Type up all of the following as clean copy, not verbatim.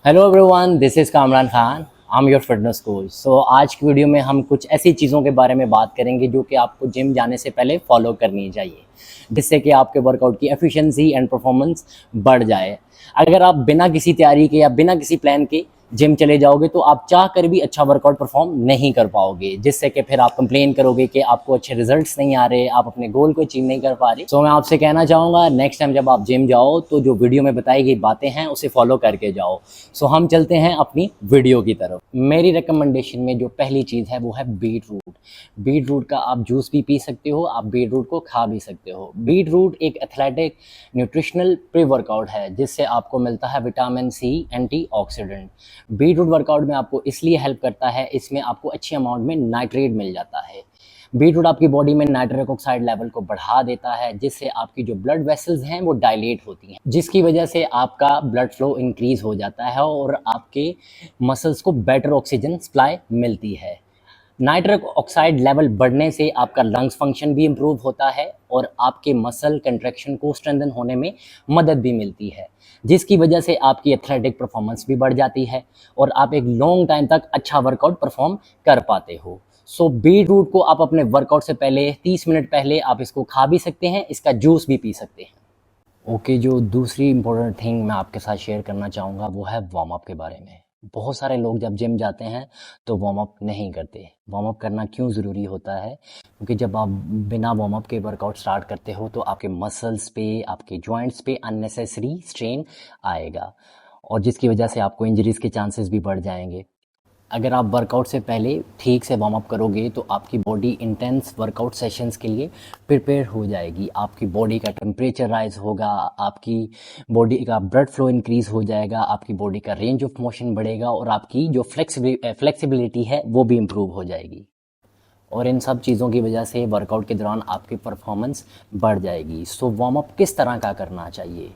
Hello everyone, this is Kamran Khan. I am your fitness coach. So आज की video में हम कुछ ऐसी चीज़ों के बारे में बात करेंगे जो कि आपको जिम जाने से पहले फॉलो करनी चाहिए, जिससे कि आपके वर्कआउट की एफिशिएंसी एंड परफॉर्मेंस बढ़ जाए। अगर आप बिना किसी तैयारी के या बिना किसी प्लान के जिम चले जाओगे तो आप चाह कर भी अच्छा वर्कआउट परफॉर्म नहीं कर पाओगे, जिससे कि फिर आप कंप्लेन करोगे कि आपको अच्छे रिजल्ट्स नहीं आ रहे, आप अपने गोल को अचीव नहीं कर पा रहे। सो मैं आपसे कहना चाहूँगा, नेक्स्ट टाइम जब आप जिम जाओ तो जो वीडियो में बताई गई बातें हैं उसे फॉलो करके जाओ। सो हम चलते हैं अपनी वीडियो की तरफ। मेरी रिकमेंडेशन में जो पहली चीज़ है वो है बीट रूट। बीट रूट का आप जूस भी पी सकते हो, आप बीट रूट को खा भी सकते हो। बीट रूट एक एथलेटिक न्यूट्रिशनल प्री वर्कआउट है जिससे आपको मिलता है vitamin C antioxidant. Beetroot workout में आपको इसलिए हेल्प करता है, इसमें आपको अच्छी अमाउंट में नाइट्रेट मिल जाता है। बीट रूट आपकी बॉडी में नाइट्रिक ऑक्साइड लेवल को बढ़ा देता है, जिससे आपकी जो ब्लड वेसल्स हैं वो डायलेट होती हैं, जिसकी वजह से आपका ब्लड फ्लो इंक्रीज हो जाता है और आपके मसल्स को बेटर ऑक्सीजन सप्लाई मिलती है। नाइट्रिक ऑक्साइड लेवल बढ़ने से आपका लंग्स फंक्शन भी इम्प्रूव होता है और आपके मसल कंट्रैक्शन को स्ट्रेंथन होने में मदद भी मिलती है, जिसकी वजह से आपकी एथलेटिक परफॉर्मेंस भी बढ़ जाती है और आप एक लॉन्ग टाइम तक अच्छा वर्कआउट परफॉर्म कर पाते हो। सो बीट रूट को आप अपने वर्कआउट से पहले 30 मिनट पहले आप इसको खा भी सकते हैं, इसका जूस भी पी सकते हैं। ओके, जो दूसरी इंपॉर्टेंट थिंग मैं आपके साथ शेयर करना चाहूँगा वो है वार्म अप के बारे में। बहुत सारे लोग जब जिम जाते हैं तो वार्म अप नहीं करते। वार्म अप करना क्यों ज़रूरी होता है? क्योंकि जब आप बिना वार्म अप के वर्कआउट स्टार्ट करते हो तो आपके मसल्स पे, आपके जॉइंट्स पे अननेसेसरी स्ट्रेन आएगा और जिसकी वजह से आपको इंजरीज़ के चांसेस भी बढ़ जाएंगे। अगर आप वर्कआउट से पहले ठीक से वार्म अप करोगे तो आपकी बॉडी इंटेंस वर्कआउट सेशंस के लिए प्रिपेयर हो जाएगी। आपकी बॉडी का टेम्परेचर राइज होगा, आपकी बॉडी का ब्लड फ्लो इंक्रीज हो जाएगा, आपकी बॉडी का रेंज ऑफ मोशन बढ़ेगा और आपकी जो फ्लेक्सिबिलिटी है वो भी इम्प्रूव हो जाएगी। और इन सब चीज़ों की वजह से वर्कआउट के दौरान आपकी परफॉर्मेंस बढ़ जाएगी। सो वार्म अप किस तरह का करना चाहिए?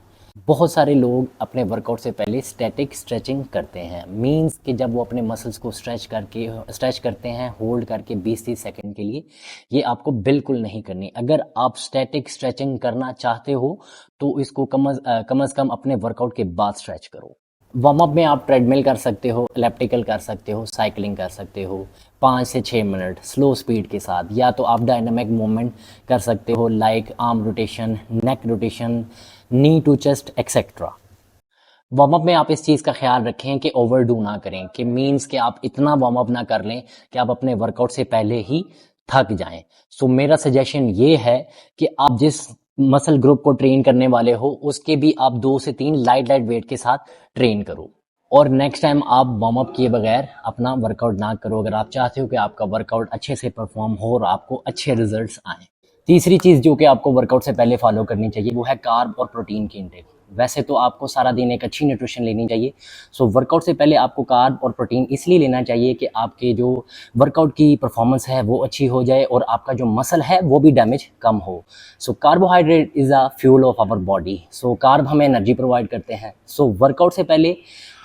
बहुत सारे लोग अपने वर्कआउट से पहले स्टैटिक स्ट्रेचिंग करते हैं। मींस कि जब वो अपने मसल्स को स्ट्रेच करते हैं होल्ड करके 20-30 सेकंड के लिए, ये आपको बिल्कुल नहीं करनी। अगर आप स्टैटिक स्ट्रेचिंग करना चाहते हो तो इसको कम अज़ कम अपने वर्कआउट के बाद स्ट्रेच करो। वार्म अप में आप ट्रेडमिल कर सकते हो, एलिप्टिकल कर सकते हो, साइकिलिंग कर सकते हो 5 से 6 मिनट स्लो स्पीड के साथ, या तो आप डायनामिक मूवमेंट कर सकते हो like arm rotation, neck rotation, knee to chest etcetera. Warm up में आप इस चीज़ का ख्याल रखें कि ओवरडू ना करें, कि मीन्स कि आप इतना वार्म अप ना कर लें कि आप अपने वर्कआउट से पहले ही थक जाएं। सो मेरा सजेशन ये है कि आप जिस मसल ग्रुप को ट्रेन करने वाले हो उसके भी आप 2 से 3 लाइट वेट के साथ ट्रेन करो और नेक्स्ट टाइम आप वार्म अप किए बगैर अपना वर्कआउट ना करो, अगर आप चाहते हो कि आपका वर्कआउट अच्छे से परफॉर्म हो और आपको अच्छे रिजल्ट्स आएँ। तीसरी चीज़ जो कि आपको वर्कआउट से पहले फॉलो करनी चाहिए वो है कार्ब और प्रोटीन की इंटेक। वैसे तो आपको सारा दिन एक अच्छी न्यूट्रिशन लेनी चाहिए, सो वर्कआउट से पहले आपको कार्ब और प्रोटीन इसलिए लेना चाहिए कि आपके जो वर्कआउट की परफॉर्मेंस है वो अच्छी हो जाए और आपका जो मसल है वो भी डैमेज कम हो। So carbohydrate is a fuel of our body. So carb हमें एनर्जी प्रोवाइड करते हैं। सो वर्कआउट से पहले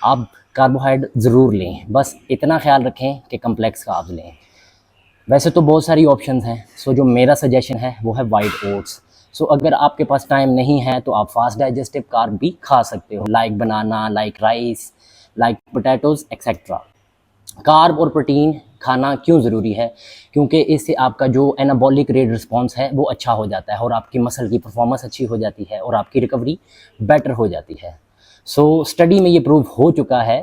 आप कार्बोहाइड्रेट ज़रूर लें, बस इतना ख्याल रखें कि कम्प्लेक्स कार्ब्स लें। वैसे तो बहुत सारी ऑप्शंस हैं, सो जो मेरा सजेशन है वो है वाइट ओट्स। सो अगर आपके पास टाइम नहीं है तो आप फास्ट डाइजेस्टिव कार्ब भी खा सकते हो, like banana, like rice, like potatoes etcetera. Carb और प्रोटीन खाना क्यों ज़रूरी है? क्योंकि इससे आपका जो एनाबॉलिक रेट रिस्पॉन्स है वो अच्छा हो जाता है और आपकी मसल की परफॉर्मेंस अच्छी हो जाती है और आपकी रिकवरी बेटर हो जाती है। सो स्टडी में ये प्रूव हो चुका है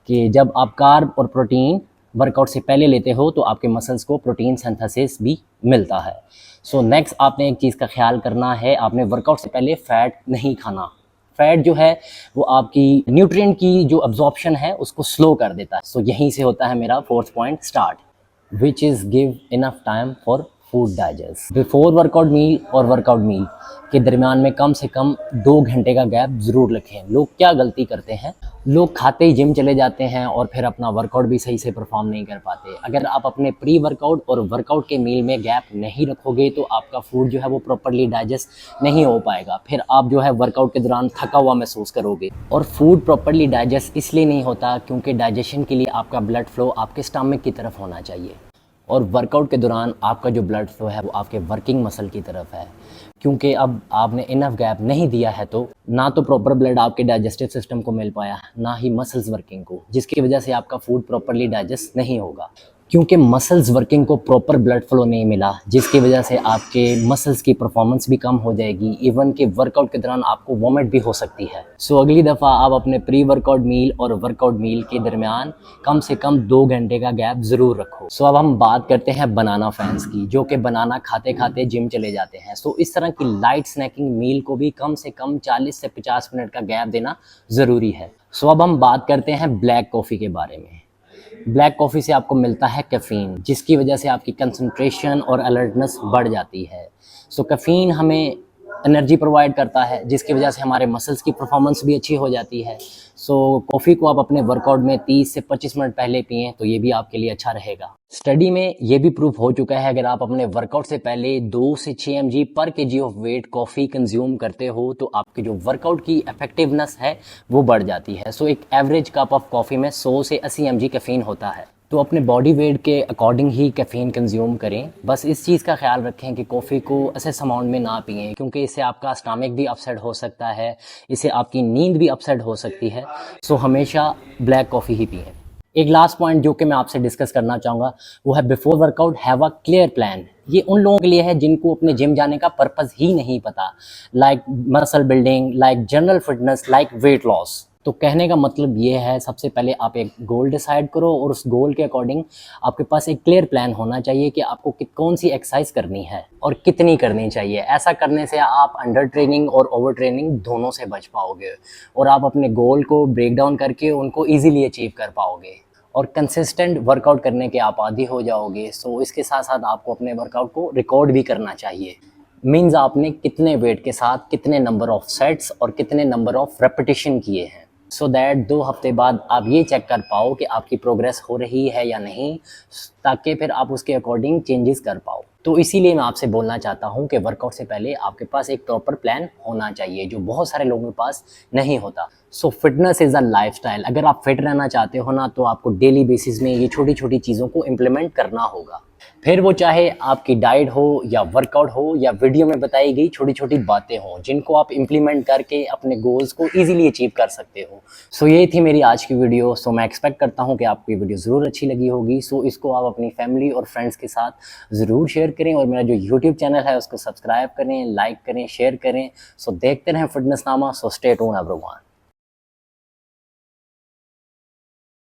कि जब आप कार्ब और प्रोटीन वर्कआउट से पहले लेते हो तो आपके मसल्स को प्रोटीन सिंथेसिस भी मिलता है। सो नेक्स्ट आपने एक चीज़ का ख्याल करना है, आपने वर्कआउट से पहले फ़ैट नहीं खाना। फ़ैट जो है वो आपकी न्यूट्रिएंट की जो अब्जॉर्प्शन है उसको स्लो कर देता है। सो यहीं से होता है मेरा fourth point start, which is give enough time for food digest. Before workout meal और वर्कआउट मील के दरमियान में कम से कम 2 घंटे का गैप ज़रूर रखें। लोग क्या गलती करते हैं, लोग खाते ही जिम चले जाते हैं और फिर अपना वर्कआउट भी सही से परफॉर्म नहीं कर पाते। अगर आप अपने प्री वर्कआउट और वर्कआउट के मील में गैप नहीं रखोगे तो आपका फूड जो है वो प्रॉपरली डाइजेस्ट नहीं हो पाएगा, फिर आप जो है वर्कआउट के दौरान थका हुआ महसूस करोगे। और फूड प्रॉपरली डाइजेस्ट इसलिए नहीं होता क्योंकि डाइजेशन के लिए आपका ब्लड फ्लो आपके स्टमक की तरफ होना चाहिए और वर्कआउट के दौरान आपका जो ब्लड फ्लो है वो आपके वर्किंग मसल की तरफ है। क्योंकि अब आपने इनफ गैप नहीं दिया है तो ना तो प्रॉपर ब्लड आपके डाइजेस्टिव सिस्टम को मिल पाया, ना ही मसल्स वर्किंग को, जिसकी वजह से आपका फूड प्रॉपरली डाइजेस्ट नहीं होगा। क्योंकि मसल्स वर्किंग को प्रॉपर ब्लड फ्लो नहीं मिला, जिसकी वजह से आपके मसल्स की परफॉर्मेंस भी कम हो जाएगी। इवन कि वर्कआउट के दौरान आपको वॉमिट भी हो सकती है। सो अगली दफ़ा आप अपने प्री वर्कआउट मील और वर्कआउट मील के दरमियान कम से कम 2 घंटे का गैप ज़रूर रखो। सो अब हम बात करते हैं बनाना फैंस की, जो कि बनाना खाते खाते जिम चले जाते हैं। सो इस तरह की लाइट स्नैकिंग मील को भी कम से कम 40 से 50 मिनट का गैप देना ज़रूरी है। सो अब हम बात करते हैं ब्लैक कॉफ़ी के बारे में। ब्लैक कॉफ़ी से आपको मिलता है कैफ़ीन, जिसकी वजह से आपकी कंसंट्रेशन और अलर्टनेस बढ़ जाती है। सो कैफ़ीन हमें एनर्जी प्रोवाइड करता है, जिसकी वजह से हमारे मसल्स की परफॉर्मेंस भी अच्छी हो जाती है। सो कॉफ़ी को आप अपने वर्कआउट में 30 से 25 मिनट पहले पिएं तो ये भी आपके लिए अच्छा रहेगा। स्टडी में ये भी प्रूफ हो चुका है, अगर आप अपने वर्कआउट से पहले 2 से 6 mg पर KG of weight coffee consume करते हो तो आपकी जो वर्कआउट की इफेक्टिवनेस है वो बढ़ जाती है। सो एक एवरेज कप ऑफ कॉफ़ी में 100 से 80 mg कैफ़ीन होता है। तो अपने बॉडी वेट के अकॉर्डिंग ही कैफ़ीन कंज्यूम करें। बस इस चीज़ का ख्याल रखें कि कॉफ़ी को ऐसे अमाउंट में ना पिएं, क्योंकि इससे आपका स्टमक भी अपसेट हो सकता है, इससे आपकी नींद भी अपसेट हो सकती है। सो हमेशा ब्लैक कॉफ़ी ही पिएं। एक लास्ट पॉइंट जो कि मैं आपसे डिस्कस करना चाहूँगा वो है before workout have a clear plan. ये उन लोगों के लिए है जिनको अपने जिम जाने का पर्पस ही नहीं पता, like muscle building, like general fitness, like weight loss. तो कहने का मतलब ये है, सबसे पहले आप एक गोल डिसाइड करो और उस गोल के अकॉर्डिंग आपके पास एक क्लियर प्लान होना चाहिए कि आपको कौन सी एक्सरसाइज करनी है और कितनी करनी चाहिए। ऐसा करने से आप अंडर ट्रेनिंग और ओवर ट्रेनिंग दोनों से बच पाओगे और आप अपने गोल को ब्रेक डाउन करके उनको ईजिली अचीव कर पाओगे और कंसिस्टेंट वर्कआउट करने के आप आदी हो जाओगे। सो इसके साथ साथ आपको अपने वर्कआउट को रिकॉर्ड भी करना चाहिए। मीन्स आपने कितने वेट के साथ कितने नंबर ऑफ सेट्स और कितने नंबर ऑफ रेपिटेशन किए हैं, सो दैट 2 हफ्ते बाद आप ये चेक कर पाओ कि आपकी प्रोग्रेस हो रही है या नहीं, ताकि फिर आप उसके अकॉर्डिंग चेंजेस कर पाओ। तो इसीलिए मैं आपसे बोलना चाहता हूँ कि वर्कआउट से पहले आपके पास एक प्रॉपर प्लान होना चाहिए, जो बहुत सारे लोगों के पास नहीं होता। सो फिटनेस इज़ अ लाइफस्टाइल। अगर आप फिट रहना चाहते हो ना, तो आपको डेली बेसिस में ये छोटी छोटी चीज़ों को इम्प्लीमेंट करना होगा। फिर वो चाहे आपकी डाइट हो या वर्कआउट हो या वीडियो में बताई गई छोटी छोटी बातें हों, जिनको आप इम्प्लीमेंट करके अपने गोल्स को ईजिली अचीव कर सकते हो। सो ये थी मेरी आज की वीडियो। सो मैं एक्सपेक्ट करता हूँ कि आपको ये वीडियो ज़रूर अच्छी लगी होगी। सो इसको आप अपनी फैमिली और फ्रेंड्स के साथ ज़रूर शेयर करें और मेरा जो यूट्यूब चैनल है उसको सब्सक्राइब करें, लाइक करें, शेयर करें। सो देखते रहें फिटनेस नामा। So stay tuned everyone.